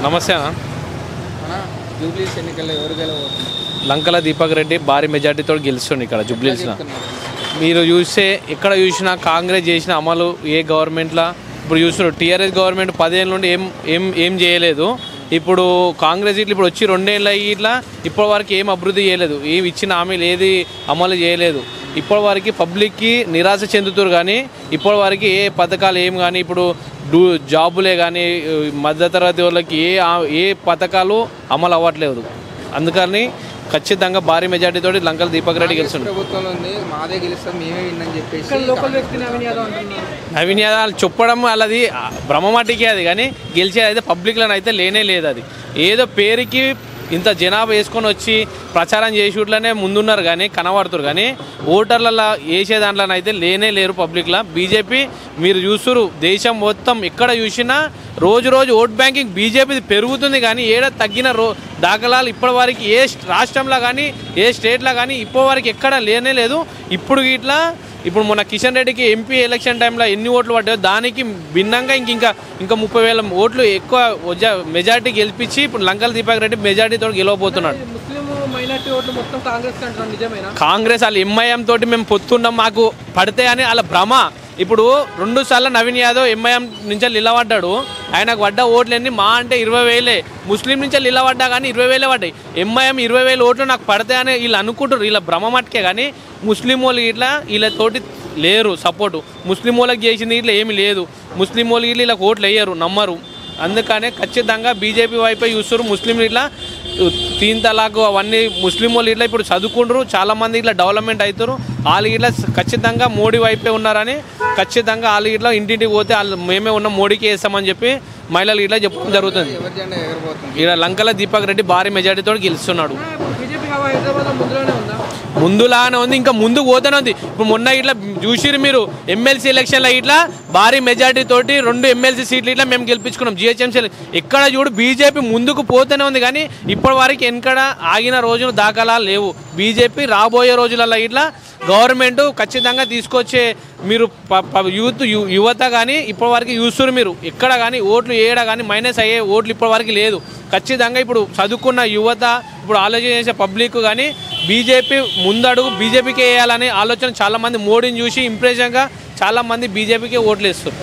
నమస్తే అన్న. జూబ్లీస్ ఎన్నికల్లో ఎవరు గెలవబోతున్నారు? లంకల దీపక్ రెడ్డి భారీ మెజార్టీతో గెలుస్తుంది ఇక్కడ జూబ్లీస్లో. మీరు చూస్తే ఎక్కడ చూసినా కాంగ్రెస్ చేసిన అమలు ఏ గవర్నమెంట్లో ఇప్పుడు చూస్తున్నారు. టీఆర్ఎస్ గవర్నమెంట్ 10 ఏళ్ళ నుండి ఏం చేయలేదు. ఇప్పుడు కాంగ్రెస్ ఇట్లా ఇప్పుడు వచ్చి 2 ఏళ్ళ ఇట్లా ఇప్పటి వరకు ఏం అభివృద్ధి చేయలేదు. ఏమి ఇచ్చిన హామీలు ఏది అమలు చేయలేదు. ఇప్పటి వరకు పబ్లిక్కి నిరాశ చెందుతారు. కానీ ఇప్పటి వరకు ఏ పథకాలు ఏం కానీ ఇప్పుడు జాబులే కానీ మధ్యతరగతి వాళ్ళకి ఏ పథకాలు అమలు అవ్వట్లేదు. అందుకని ఖచ్చితంగా భారీ మెజార్టీతో లంకల దీపక్ రెడ్డి గెలుస్తుంది. ప్రభుత్వంలో ఉంది, మాదే గెలుస్తాం, మేమే విన్నాని చెప్పేసి నవీన్ యాదవ్ చెప్పడం వాళ్ళది భ్రమమాటికే అది. కానీ గెలిచేది అయితే పబ్లిక్లో అయితే లేనే లేదు. అది ఏదో పేరుకి ఇంత జనాభా వేసుకొని వచ్చి ప్రచారం చేసేట్లనే ముందున్నారు కానీ కనబడుతున్నారు. కానీ ఓటర్లలో వేసే దాంట్లోనైతే లేనే లేరు పబ్లిక్లో. బీజేపీ మీరు చూస్తున్నారు, దేశం మొత్తం ఎక్కడ చూసినా రోజు ఓట్ బ్యాంకింగ్ బీజేపీ పెరుగుతుంది. కానీ తగ్గిన దాఖలాలు ఇప్పటి వరకు ఏ రాష్ట్రంలో కానీ ఏ స్టేట్లో కానీ ఇప్పటి వరకు ఎక్కడ లేనే లేదు. ఇప్పుడు మొన్న కిషన్ రెడ్డికి ఎంపీ ఎలక్షన్ టైంలో ఎన్ని ఓట్లు పడ్డాయో దానికి భిన్నంగా ఇంకా 30,000 ఓట్లు ఎక్కువ మెజార్టీ గెలిపించి ఇప్పుడు లంకల దీపక్ రెడ్డి మెజార్టీతో గెలవబోతున్నాడు. కాంగ్రెస్ వాళ్ళు ఎంఐఎం తోటి మేము పొత్తున్నాం, మాకు పడతాయని వాళ్ళ భ్రమ. ఇప్పుడు 2 సార్లు నవీన్ యాదవ్ ఎంఐఎం నుంచి నిలబడ్డాడు. ఆయనకు పడ్డ ఓట్లన్నీ మా అంటే 20,000. ముస్లిం నుంచి నిలబడ్డా కానీ 20,000 పడ్డాయి. ఎంఐఎం 20,000 ఓట్లు నాకు పడతాయని వీళ్ళు అనుకుంటారు. వీళ్ళ భ్రమ మట్టుకే. కానీ ముస్లిం వాళ్ళు ఇట్లా వీళ్ళతోటి లేరు సపోర్టు. ముస్లిం వాళ్ళకి చేసింది ఇట్లా ఏమి లేదు. ముస్లిం వాళ్ళు ఇట్లా వీళ్ళకి ఓట్లు వేయరు, నమ్మరు. అందుకనే ఖచ్చితంగా బీజేపీ వైపే చూస్తారు. ముస్లింలు ఇట్లా 3 తలాక్ అవన్నీ ముస్లిం వాళ్ళు ఇట్లా ఇప్పుడు చదువుకుంటారు, చాలామంది ఇట్లా డెవలప్మెంట్ అవుతారు. వాళ్ళు ఇట్లా ఖచ్చితంగా మోడీ వైపే ఉన్నారని ఖచ్చితంగా వాళ్ళు ఇట్లా ఇంటింటికి పోతే వాళ్ళు మేమే ఉన్నాం, మోడీకి వేస్తామని చెప్పి మహిళలు ఇట్లా చెప్పడం జరుగుతుంది. ఇక్కడ లంకల దీపక్ రెడ్డి భారీ మెజార్టీతో గెలుస్తున్నాడు. ముందులానే ఉంది, ఇంకా ముందుకు పోతూనే ఉంది. ఇప్పుడు మొన్న ఇట్లా చూసిరు మీరు ఎమ్మెల్సీ ఎలక్షన్లో ఇట్లా భారీ మెజార్టీ తోటి 2 ఎమ్మెల్సీ సీట్లు ఇట్లా మేము గెలిపించుకున్నాం. జిహెచ్ఎంసీ ఎక్కడ చూడు బీజేపీ ముందుకు పోతూనే ఉంది. కానీ ఇప్పటి వరకు ఎక్కడ ఆగిన రోజులు దాఖలా లేవు. బీజేపీ రాబోయే రోజులలో ఇట్లా గవర్నమెంట్ ఖచ్చితంగా తీసుకొచ్చే మీరు యువత కానీ ఇప్పటి వరకు చూస్తున్నారు మీరు ఎక్కడ కానీ ఓట్లు ఏడా కానీ మైనస్ అయ్యే ఓట్లు ఇప్పటి వరకు లేదు. ఖచ్చితంగా ఇప్పుడు చదువుకున్న యువత ఇప్పుడు ఆలోచన చేసే పబ్లిక్ కానీ బీజేపీ ముందడుగు బీజేపీకే వేయాలనే ఆలోచన చాలామంది మోడీని చూసి ఇంప్రెషన్గా చాలామంది బీజేపీకే ఓట్లు వేస్తారు.